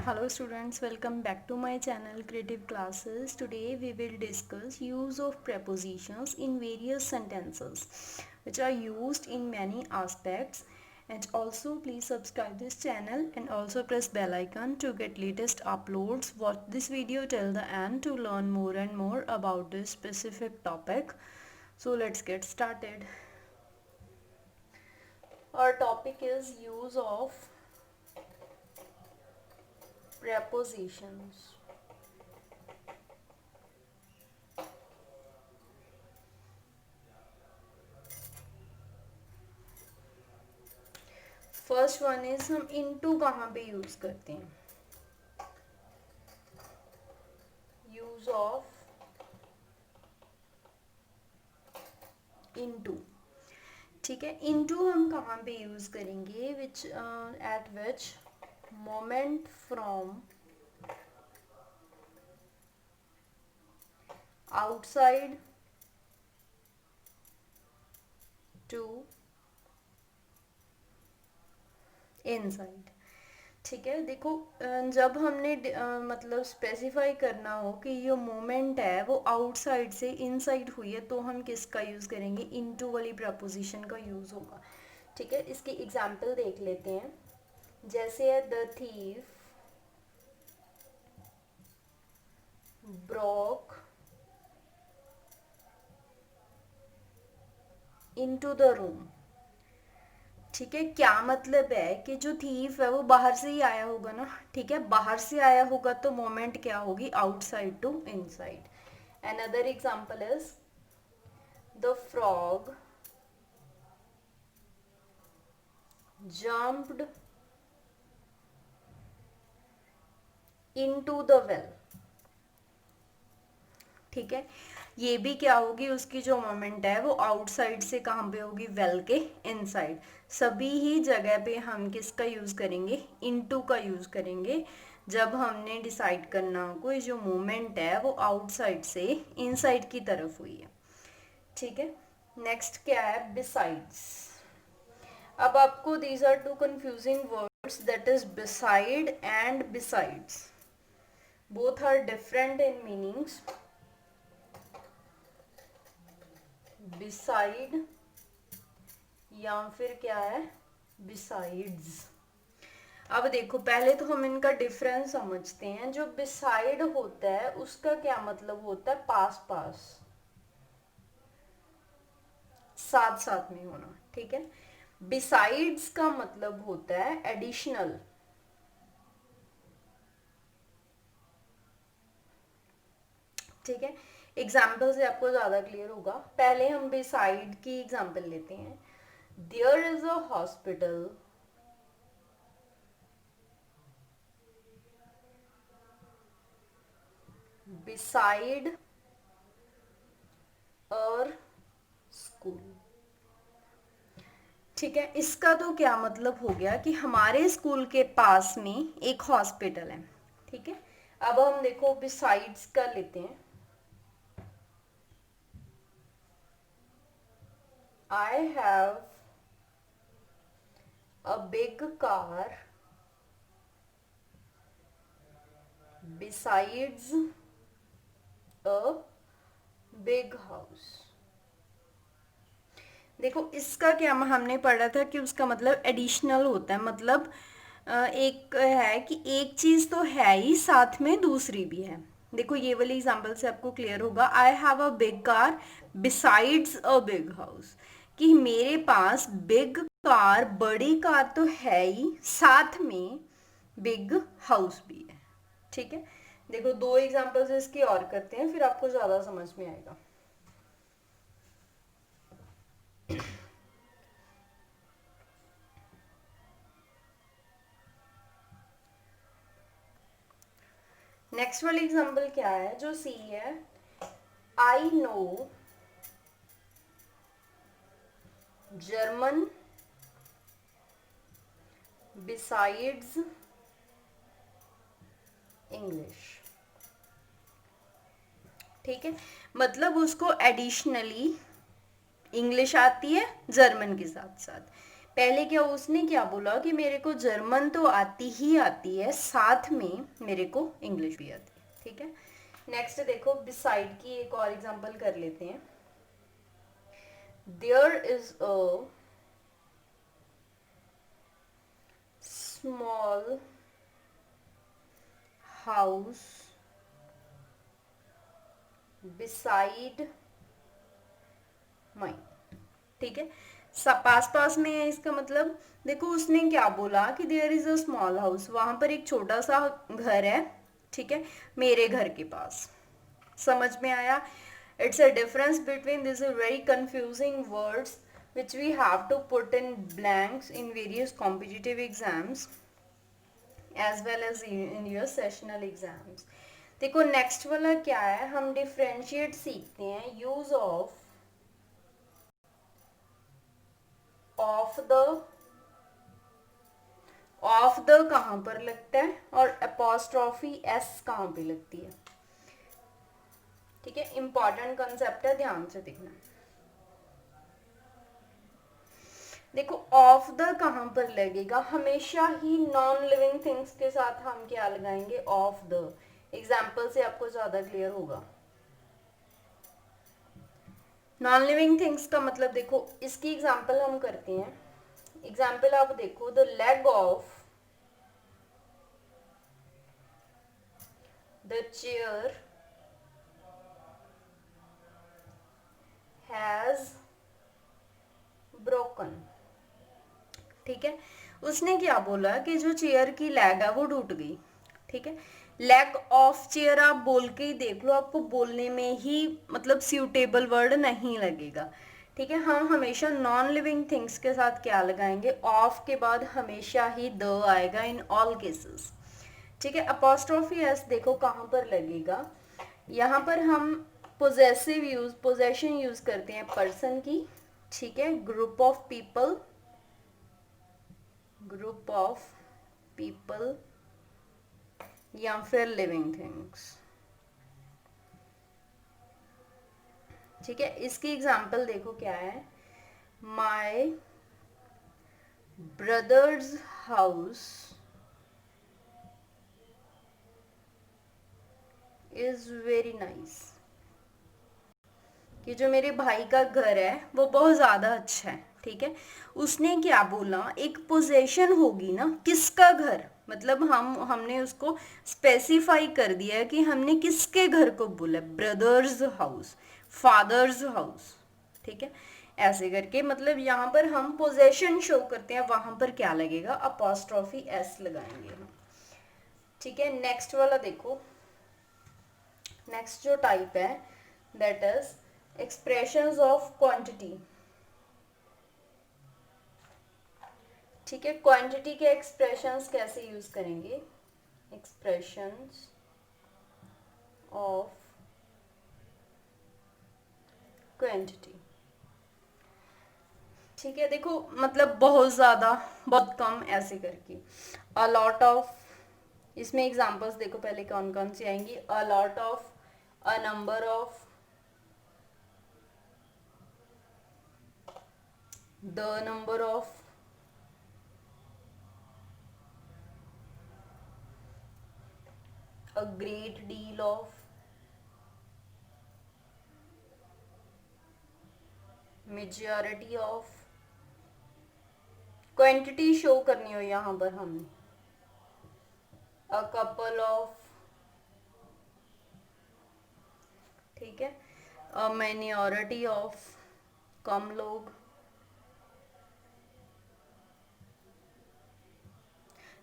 Hello students, welcome back to my channel Creative Classes. Today we will discuss use of prepositions in various sentences which are used in many aspects, and also please subscribe this channel and also press bell icon to get latest uploads. Watch this video till the end to learn more and more about this specific topic. So let's get started. Our topic is use of prepositions. First one is हम into कहाँ पे use करते हैं? Use of into. ठीक है, into हम कहाँ पे यूज करेंगे? Which at which moment from outside to inside. ठीक है, देखो जब हमने मतलब स्पेसिफाई करना हो कि ये मोमेंट है वो आउटसाइड से इनसाइड हुई है, तो हम किसका यूज़ करेंगे? इनटू वाली प्रपोजिशन का यूज़ होगा. ठीक है, इसकी एग्जांपल देख लेते हैं. जैसे है the thief broke into the room. ठीक है, क्या मतलब है कि जो थीफ है वो बाहर से ही आया होगा ना. ठीक है, बाहर से आया होगा तो मोमेंट क्या होगी? Outside to inside. Another example is the frog jumped into the well. ठीक है, ये भी क्या होगी? उसकी जो मोमेंट है वो आउटसाइड से कहाँ पे होगी? वेल के इनसाइड. सभी ही जगह पे हम किसका यूज करेंगे? इनटू का यूज करेंगे जब हमने डिसाइड करना हो कोई जो मोमेंट है वो आउटसाइड से इनसाइड की तरफ हुई है. ठीक है, नेक्स्ट क्या है? बिसाइड्स. अब आपको these are two confusing words, that is beside and besides. Both are different in meanings. Beside या फिर क्या है? बिसाइड्स. अब देखो, पहले तो हम इनका डिफरेंस समझते हैं. जो बिसाइड होता है उसका क्या मतलब होता है? पास पास, साथ साथ में होना. ठीक है, बिसाइड्स का मतलब होता है एडिशनल. ठीक है, एग्जाम्पल से आपको ज्यादा क्लियर होगा. पहले हम बिसाइड की एग्जाम्पल लेते हैं. There is a hospital beside और स्कूल. ठीक है, इसका तो क्या मतलब हो गया कि हमारे स्कूल के पास में एक हॉस्पिटल है. ठीक है, अब हम देखो बिसाइड्स का लेते हैं. I have a big car besides a big house. देखो, इसका क्या हमने पढ़ा था कि उसका मतलब एडिशनल होता है. मतलब एक है कि एक चीज तो है ही, साथ में दूसरी भी है. देखो, ये वाली एग्जांपल से आपको क्लियर होगा. I have a big car besides a big house. कि मेरे पास बिग कार, बड़ी कार तो है ही, साथ में बिग हाउस भी है. ठीक है, देखो दो एग्जांपल्स इसकी और करते हैं, फिर आपको ज्यादा समझ में आएगा. नेक्स्ट वाली एग्जांपल क्या है? जो सी है. I know German besides English. ठीक है, मतलब उसको एडिशनली इंग्लिश आती है जर्मन के साथ साथ. पहले क्या उसने क्या बोला कि मेरे को जर्मन तो आती ही आती है, साथ में मेरे को इंग्लिश भी आती है, ठीक है। नेक्स्ट देखो बिसाइड की एक और एग्जांपल कर लेते हैं। There is a small house beside my, ठीक है। सब पास पास में है, इसका मतलब देखो उसने क्या बोला कि there is a small house, वहां पर एक छोटा सा घर है, ठीक है, मेरे घर के पास। समझ में आया? It's a difference between this very confusing words which we have to put in blanks in various competitive exams as well as in your sessional exams। देखो नेक्स्ट वाला क्या है, हम डिफरेंशिएट सीखते हैं। Use of the, of the कहाँ पर लगता है और अपोस्ट्रॉफी एस कहाँ पे लगती है, ठीक है। इंपॉर्टेंट कंसेप्ट है, ध्यान से देखना। देखो ऑफ द कहाँ पर लगेगा, हमेशा ही नॉन लिविंग थिंग्स के साथ हम क्या लगाएंगे, ऑफ द। एग्जाम्पल से आपको ज्यादा क्लियर होगा। नॉन लिविंग थिंग्स का मतलब देखो, इसकी एग्जाम्पल हम करते हैं। एग्जाम्पल आप देखो, the leg of the chair has broken, ठीक है। उसने क्या बोला कि जो चेयर की लेग है वो टूट गई, ठीक है। लेग ऑफ चेयर आप बोल के ही देख लो, आपको बोलने में ही मतलब सूटेबल वर्ड नहीं लगेगा, ठीक है। हम हमेशा नॉन लिविंग थिंग्स के साथ क्या लगाएंगे, ऑफ के बाद हमेशा ही द आएगा इन ऑल केसेस, ठीक है। अपोस्ट्रोफी एस देखो कहाँ पर लगेगा, यहाँ पर हम पोजेसिव यूज, पोजेशन यूज करते हैं पर्सन की, ठीक है। Group of people, group of people या फिर लिविंग थिंग्स, ठीक है। इसकी एग्जाम्पल देखो क्या है, my brother's house is very nice, कि जो मेरे भाई का घर है वो बहुत ज्यादा अच्छा है, ठीक है। उसने क्या बोला, एक पोजेशन होगी ना, किसका घर, मतलब हमने उसको स्पेसिफाई कर दिया है कि हमने किसके घर को बोला, ब्रदर्स हाउस, फादर्स हाउस, ठीक है। ऐसे करके मतलब यहाँ पर हम पोजेशन शो करते हैं, वहां पर क्या लगेगा, अपोस्ट्रोफी एस लगाएंगे हम, ठीक है। नेक्स्ट वाला देखो, नेक्स्ट जो टाइप है that is expressions of quantity, ठीक है। क्वांटिटी के एक्सप्रेशंस कैसे यूज करेंगे, एक्सप्रेशंस ऑफ क्वांटिटी, ठीक है। देखो मतलब बहुत ज्यादा, बहुत कम, ऐसे करके। अ लॉट ऑफ, इसमें एग्जांपल्स देखो पहले कौन कौन सी आएंगी, a lot of, a number of, the number of, a great deal of, majority of। Quantity show करनी हो यहाँ पर हमने, a couple of, ठीक है। a minority of, कम लोग।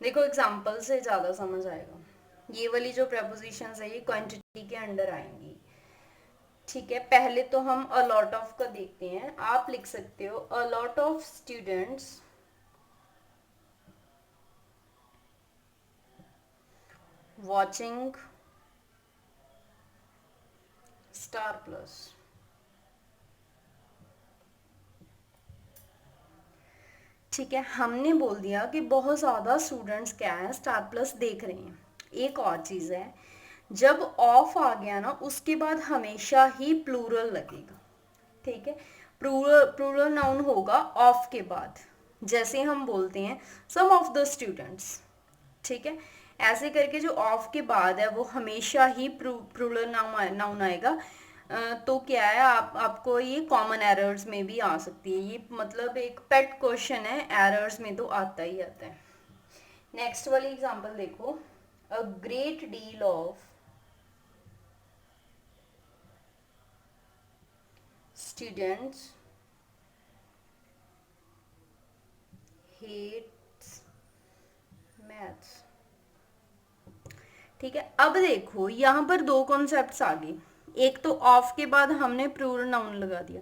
देखो एग्जाम्पल से ज्यादा समझ आएगा, ये वाली जो प्रपोजिशंस है ये क्वांटिटी के अंडर आएंगी, ठीक है। पहले तो हम अ लॉट ऑफ का देखते हैं। आप लिख सकते हो a lot of students watching star plus, ठीक है। हमने बोल दिया कि बहुत ज्यादा स्टूडेंट्स क्या है, स्टार प्लस देख रहे हैं। एक और चीज है, जब ऑफ आ गया ना उसके बाद हमेशा ही प्लूरल लगेगा, ठीक है। प्लूरल नाउन होगा ऑफ के बाद, जैसे हम बोलते हैं सम ऑफ द स्टूडेंट्स, ठीक है, ऐसे करके जो ऑफ के बाद है वो हमेशा ही प्लूरल नाउन आएगा। तो क्या है, आपको ये कॉमन एरर्स में भी आ सकती है, ये मतलब एक पेट क्वेश्चन है, एरर्स में तो आता ही आता है। नेक्स्ट वाली एग्जांपल देखो, a great deal of students hates maths. ठीक है, अब देखो यहाँ पर दो कॉन्सेप्ट्स आ गए, एक तो ऑफ के बाद हमने प्लूरल नाउन लगा दिया,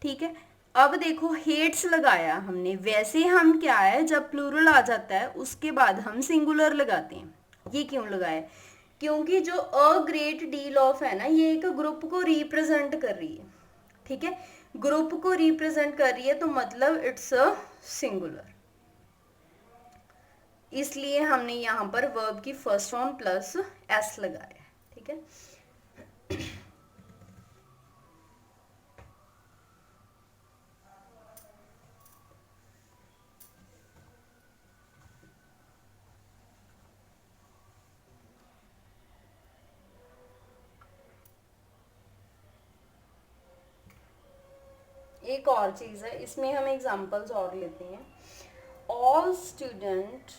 ठीक है। अब देखो हेट्स लगाया हमने, वैसे हम क्या है जब प्लूरल आ जाता है उसके बाद हम सिंगुलर लगाते हैं। ये क्यों लगाया, क्योंकि जो अ ग्रेट डील ऑफ है ना, ये एक ग्रुप को रिप्रेजेंट कर रही है, ठीक है, ग्रुप को रिप्रेजेंट कर रही है, तो मतलब इट्स अ सिंगुलर, इसलिए हमने यहाँ पर वर्ब की फर्स्ट फॉर्म प्लस एस लगाया, ठीक है। एक और चीज है, इसमें हम एग्जांपल्स और लेते हैं। ऑल स्टूडेंट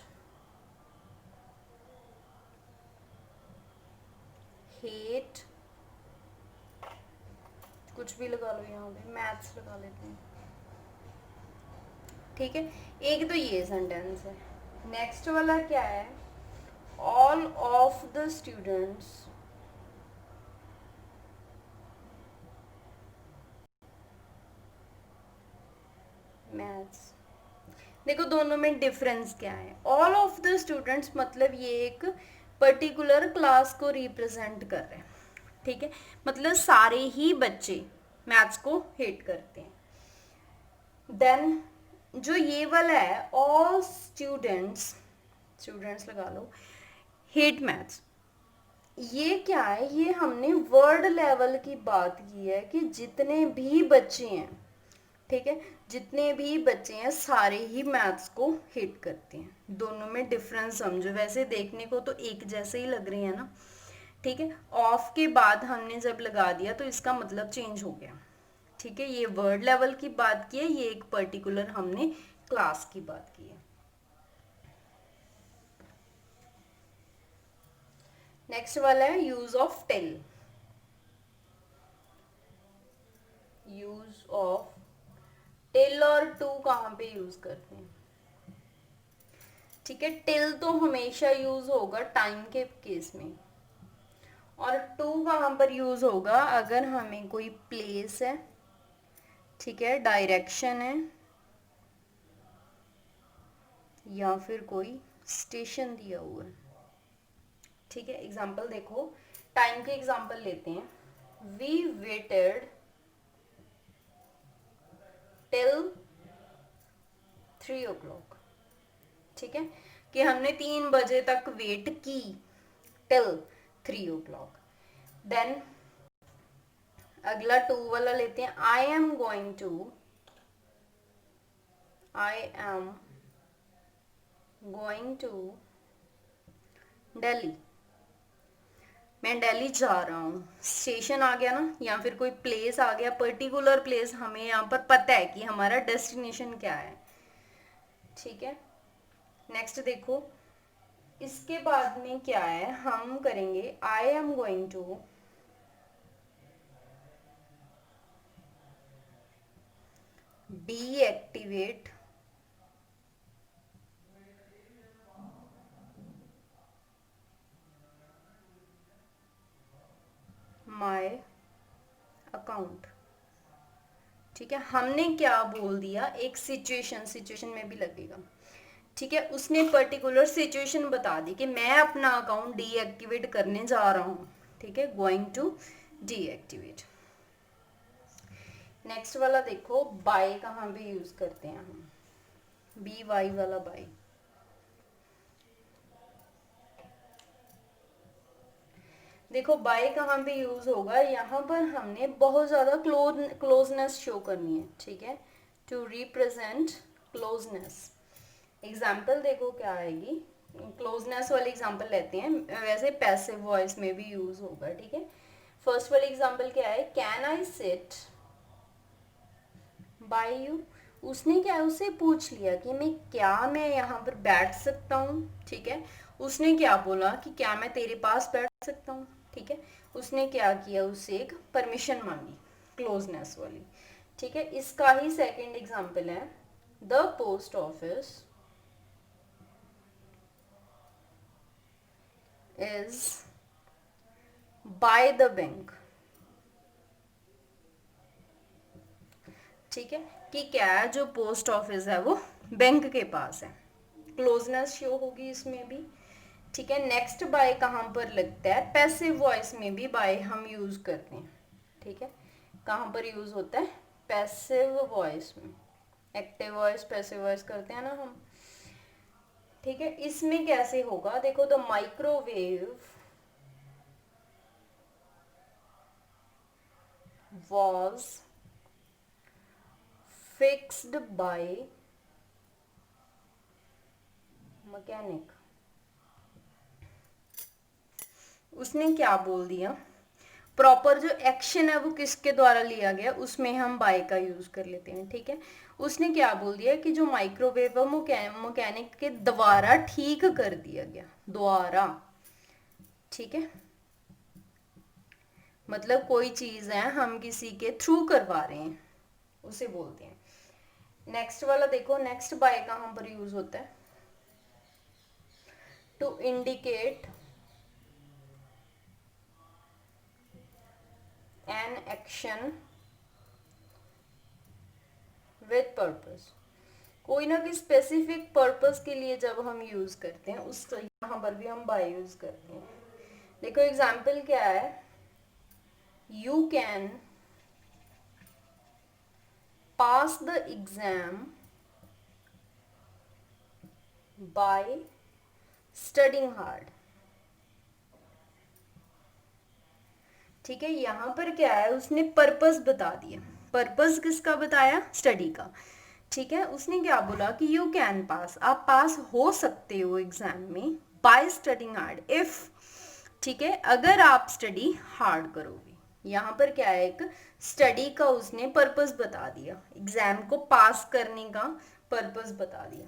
हेट, कुछ भी लगा लो, यहाँ पे मैथ्स लगा लेते हैं, ठीक है। एक तो ये सेंटेंस है। नेक्स्ट वाला क्या है, all of the students maths. देखो दोनों में डिफरेंस क्या है, ऑल ऑफ द स्टूडेंट्स मतलब ये एक पर्टिकुलर क्लास को रिप्रेजेंट कर रहे हैं, ठीक है, मतलब सारे ही बच्चे मैथ्स को हेट करते हैं। देन जो ये वाला है, ऑल स्टूडेंट्स, स्टूडेंट्स लगा लो, हेट मैथ्स, ये क्या है, ये हमने वर्ड लेवल की बात की है कि जितने भी बच्चे हैं, ठीक है, जितने भी बच्चे हैं सारे ही मैथ्स को हेट करते हैं। दोनों में डिफरेंस समझो, वैसे देखने को तो एक जैसे ही लग रहे हैं ना, ठीक है, ऑफ के बाद हमने जब लगा दिया तो इसका मतलब चेंज हो गया, ठीक है, ये वर्ड लेवल की बात की है, ये एक पर्टिकुलर हमने क्लास की बात की है। नेक्स्ट वाला है use of till. Use of till और टू कहाँ पे यूज करते हैं, ठीक है, टिल तो हमेशा यूज होगा टाइम के केस में, और टू कहाँ पर यूज होगा अगर हमें कोई प्लेस है, ठीक है, डायरेक्शन है, या फिर कोई स्टेशन दिया हुआ है, ठीक है। एग्जाम्पल देखो, टाइम के एग्जाम्पल लेते हैं। वी वेटेड टिल 3 o'clock, ठीक है, कि हमने 3 बजे तक वेट की, टिल 3 o'clock। देन अगला टू वाला लेते हैं, I am going to Delhi, मैं दिल्ली जा रहा हूँ, स्टेशन आ गया ना, या फिर कोई प्लेस आ गया, पर्टिकुलर प्लेस, हमें यहाँ पर पता है कि हमारा डेस्टिनेशन क्या है, ठीक है। नेक्स्ट देखो, इसके बाद में क्या है, हम करेंगे I am going to deactivate my account, ठीक है, हमने क्या बोल दिया, एक सिचुएशन में भी लगेगा, ठीक है, उसने पर्टिकुलर सिचुएशन बता दी कि मैं अपना अकाउंट डीएक्टिवेट करने जा रहा हूँ, ठीक है, गोइंग टू डीएक्टिवेट। नेक्स्ट वाला देखो, बाय कहाँ पे यूज करते हैं हम, बी वाई वाला बाय। देखो बाय कहाँ पे यूज होगा, यहाँ पर हमने बहुत ज्यादा क्लोजनेस शो करनी है, ठीक है, टू रिप्रेजेंट क्लोजनेस। एग्जाम्पल देखो क्या आएगी, क्लोजनेस वाली एग्जाम्पल लेते हैं, वैसे पैसिव वॉइस में भी यूज होगा, ठीक है। फर्स्ट वाली एग्जाम्पल क्या है, can I sit by you. उसने क्या है, उससे पूछ लिया कि मैं यहाँ पर बैठ सकता हूँ, ठीक है। उसने क्या बोला कि क्या मैं तेरे पास बैठ सकता हूँ, ठीक है। उसने क्या किया, उससे एक परमिशन मांगी, क्लोजनेस वाली, ठीक है। इसका ही सेकंड एग्जाम्पल है, the post office is by the bank, ठीक है। कि क्या है, जो पोस्ट ऑफिस है वो बैंक के पास है, क्लोजनेस शो होगी इसमें भी, ठीक है। नेक्स्ट बाय कहाँ पर लगता है, पैसिव वॉइस में भी बाय हम यूज करते हैं, ठीक है। कहाँ पर यूज होता है, पैसिव वॉइस में। एक्टिव वॉइस पैसिव वॉइस करते हैं ना हम, ठीक है। इसमें कैसे होगा, देखो, the microwave was fixed by mechanic. उसने क्या बोल दिया, प्रॉपर जो एक्शन है वो किसके द्वारा लिया गया, उसमें हम बाय का यूज कर लेते हैं, ठीक है। उसने क्या बोल दिया कि जो माइक्रोवेव है मैकेनिक के द्वारा ठीक कर दिया गया, द्वारा, ठीक है। मतलब कोई चीज है हम किसी के थ्रू करवा रहे हैं, उसे बोलते हैं। नेक्स्ट वाला देखो, नेक्स्ट बाय कहां पर यूज होता है, to indicate an action with purpose. कोई ना कोई स्पेसिफिक पर्पस के लिए जब हम यूज करते हैं, उस यहाँ पर भी हम बाय यूज करते हैं। देखो एग्जाम्पल क्या है, you can pass the exam by studying hard, ठीक है। यहां पर क्या है, उसने पर्पस बता दिया, पर्पस किसका बताया, स्टडी का, ठीक है। उसने क्या बोला कि यू कैन पास, आप पास हो सकते हो एग्जाम में, बाय स्टडिंग हार्ड, इफ, ठीक है, अगर आप स्टडी हार्ड करोगे। यहाँ पर क्या है, एक स्टडी का उसने पर्पस बता दिया, एग्जाम को पास करने का पर्पस बता दिया,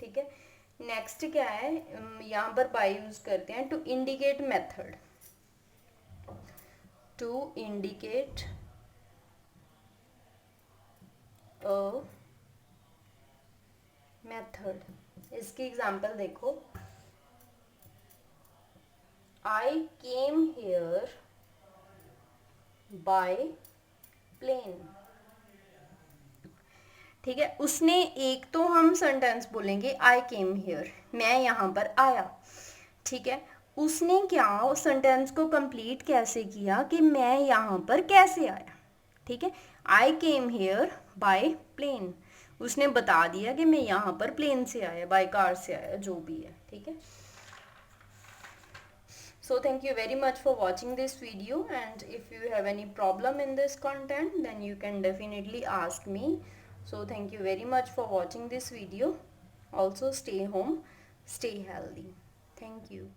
ठीक है। नेक्स्ट क्या है, यहाँ पर बाय यूज करते हैं, to indicate method, to indicate a method. इसकी एग्जांपल देखो, I came here by plane, ठीक है। उसने एक तो हम सेंटेंस बोलेंगे आई केम हियर, मैं यहाँ पर आया, ठीक है। उसने क्या सेंटेंस को कंप्लीट कैसे किया कि मैं यहाँ पर कैसे आया, ठीक है। आई केम हियर बाय प्लेन, उसने बता दिया कि मैं यहाँ पर प्लेन से आया, बाय कार से आया, जो भी है, ठीक है। So thank you very much for watching this video, and if you have any problem in this content, then you can definitely ask me. So thank you very much for watching this video. Also stay home, stay healthy. Thank you.